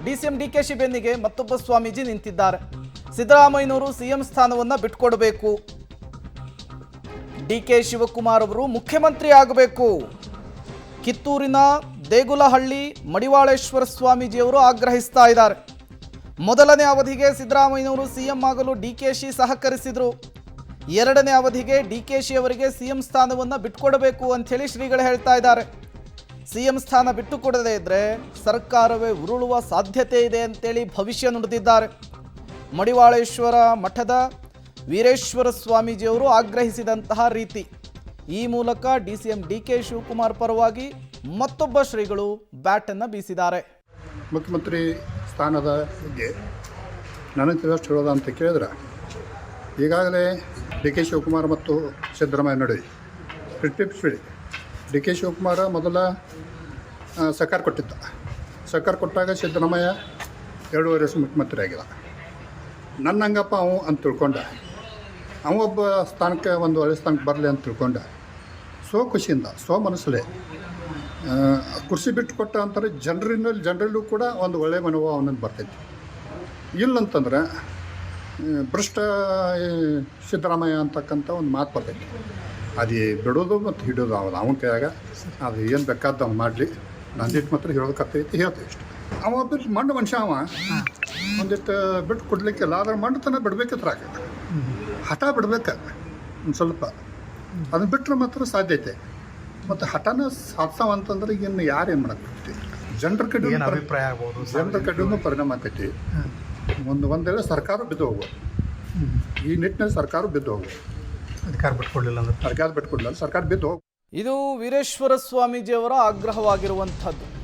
DCM DKShi ಬೆನ್ನಿಗೆ ಮತ್ತೊಬ್ಬ ಸ್ವಾಮೀಜಿ ನಿಂತಿದ್ದಾರೆ. ಸಿದ್ದರಾಮಯ್ಯನವರು ಸಿಎಂ ಸ್ಥಾನವನ್ನು ಬಿಟ್ಕೊಡಬೇಕು, ಡಿಕೆ ಶಿವಕುಮಾರ್ ಅವರು ಮುಖ್ಯಮಂತ್ರಿ ಆಗಬೇಕು. ಕಿತ್ತೂರಿನ ದೇಗುಲಹಳ್ಳಿ ಮಡಿವಾಳೇಶ್ವರ ಸ್ವಾಮೀಜಿಯವರು ಆಗ್ರಹಿಸ್ತಾ ಇದ್ದಾರೆ. ಮೊದಲನೇ ಅವಧಿಗೆ ಸಿದ್ದರಾಮಯ್ಯನವರು ಸಿಎಂ ಆಗಲು ಡಿಕೆಶಿ ಸಹಕರಿಸಿದರು. ಎರಡನೇ ಅವಧಿಗೆ ಡಿಕೆಶಿ ಅವರಿಗೆ ಸಿಎಂ ಸ್ಥಾನವನ್ನು ಬಿಟ್ಟುಕೊಡಬೇಕು ಅಂಥೇಳಿ ಶ್ರೀಗಳು ಹೇಳ್ತಾ ಇದ್ದಾರೆ. ಸಿಎಂ ಸ್ಥಾನ ಬಿಟ್ಟುಕೊಡದೇ ಇದ್ದರೆ ಸರ್ಕಾರವೇ ಉರುಳುವ ಸಾಧ್ಯತೆ ಇದೆ ಅಂತೇಳಿ ಭವಿಷ್ಯ ನುಡಿದಿದ್ದಾರೆ. ಮಡಿವಾಳೇಶ್ವರ ಮಠದ ವೀರೇಶ್ವರ ಸ್ವಾಮೀಜಿಯವರು ಆಗ್ರಹಿಸಿದಂತಹ ರೀತಿ. ಈ ಮೂಲಕ ಡಿಸಿಎಂ ಡಿಕೆ ಶಿವಕುಮಾರ್ ಪರವಾಗಿ ಮತ್ತೊಬ್ಬ ಶ್ರೀಗಳು ಬ್ಯಾಟನ್ನು ಬೀಸಿದ್ದಾರೆ. ಮುಖ್ಯಮಂತ್ರಿ ಸ್ಥಾನದ ಬಗ್ಗೆ ನನಗೆ ತಿಳಿದಷ್ಟು ಹೇಳೋದು ಅಂತ ಕೇಳಿದ್ರೆ, ಈಗಾಗಲೇ ಡಿ ಕೆ ಶಿವಕುಮಾರ್ ಮತ್ತು ಸಿದ್ದರಾಮಯ್ಯ ನಡುವೆ ಸ್ಪಿಡಿ. ಡಿ ಕೆ ಶಿವಕುಮಾರ ಮೊದಲ ಸರ್ಕಾರ ಕೊಟ್ಟಿದ್ದ. ಸರ್ಕಾರ ಕೊಟ್ಟಾಗ ಸಿದ್ದರಾಮಯ್ಯ 2.5 ವರ್ಷ ಮುಖ್ಯಮಂತ್ರಿ ಆಗಿಲ್ಲ. ನನ್ನ ಹಂಗಪ್ಪ ಅವು ಅಂತ ತಿಳ್ಕೊಂಡ, ಅವೊಬ್ಬ ಸ್ಥಾನಕ್ಕೆ ಒಂದು ಒಳ್ಳೆ ಸ್ಥಾನಕ್ಕೆ ಬರಲಿ ಅಂತ ತಿಳ್ಕೊಂಡ. ಖುಷಿಯಿಂದ ಮನಸ್ಸಲ್ಲೇ ಕುರ್ಚಿ ಬಿಟ್ಟು ಕೊಟ್ಟ ಅಂತಾರೆ. ಜನರಲ್ಲೂ ಕೂಡ ಒಂದು ಒಳ್ಳೆಯ ಮನೋಭಾವ ಅವನನ್ನು ಬರ್ತೈತಿ. ಇಲ್ಲಂತಂದ್ರೆ ಭ್ರಷ್ಟ ಸಿದ್ದರಾಮಯ್ಯ ಅಂತಕ್ಕಂಥ ಒಂದು ಮಾತು ಬರ್ತೈತಿ. ಅದು ಬಿಡೋದು ಮತ್ತು ಹಿಡೋದು ಅವನ ಕೈಯಾಗ. ಅದು ಏನು ಬೇಕಾದ ಅವ್ನು ಮಾಡಲಿ, ನಂದಿಟ್ಟು ಮಾತ್ರ ಹೇಳೋದಕ್ಕೈತಿ, ಹೇಳ್ತೀವಿ ಇಷ್ಟು. ಅವ ಬಿಟ್ಟು ಮಂಡ ಮನುಷ್ಯ, ಅವ ಒಂದಿಟ್ಟು ಬಿಟ್ಟು ಕೊಡ್ಲಿಕ್ಕಿಲ್ಲ. ಆದ್ರೆ ಮಂಡತನ ಬಿಡ್ಬೇಕಿತ್ರ ಹಠ ಬಿಡ್ಬೇಕು ಒಂದು ಸ್ವಲ್ಪ. ಅದನ್ನ ಬಿಟ್ಟರೆ ಮಾತ್ರ ಸಾಧ್ಯತೆ. ಮತ್ತು ಹಠನ ಸಾಧಿಸವಂತಂದ್ರೆ ಇನ್ನು ಯಾರು ಏನು ಮಾಡಕ್ಕೆ ಜನರ ಕಡೆ ಅಭಿಪ್ರಾಯ ಆಗ್ಬೋದು, ಜನರ ಕಡೆಯೂ ಪರಿಣಾಮ ಆಕೈತಿ. ಒಂದೇಳೆ ಸರ್ಕಾರ ಬಿದ್ದು ಹೋಗ್ಬೋದು. ಈ ನಿಟ್ಟಿನಲ್ಲಿ ಸರ್ಕಾರ ಬಿದ್ದು ಹೋಗ್ಬೋದು. ಅಧಿಕಾರ ಬಿಟ್ಕೊಡ್ಲಿಲ್ಲ ಸರ್ಕಾರ ಬಿಟ್ಟು ಸರ್ಕಾರ ಬಿದ್ದು ಹೋಗ್ಬೋದು. ಇದು ವೀರೇಶ್ವರ ಸ್ವಾಮೀಜಿಯವರ ಆಗ್ರಹವಾಗಿರುವಂಥದ್ದು.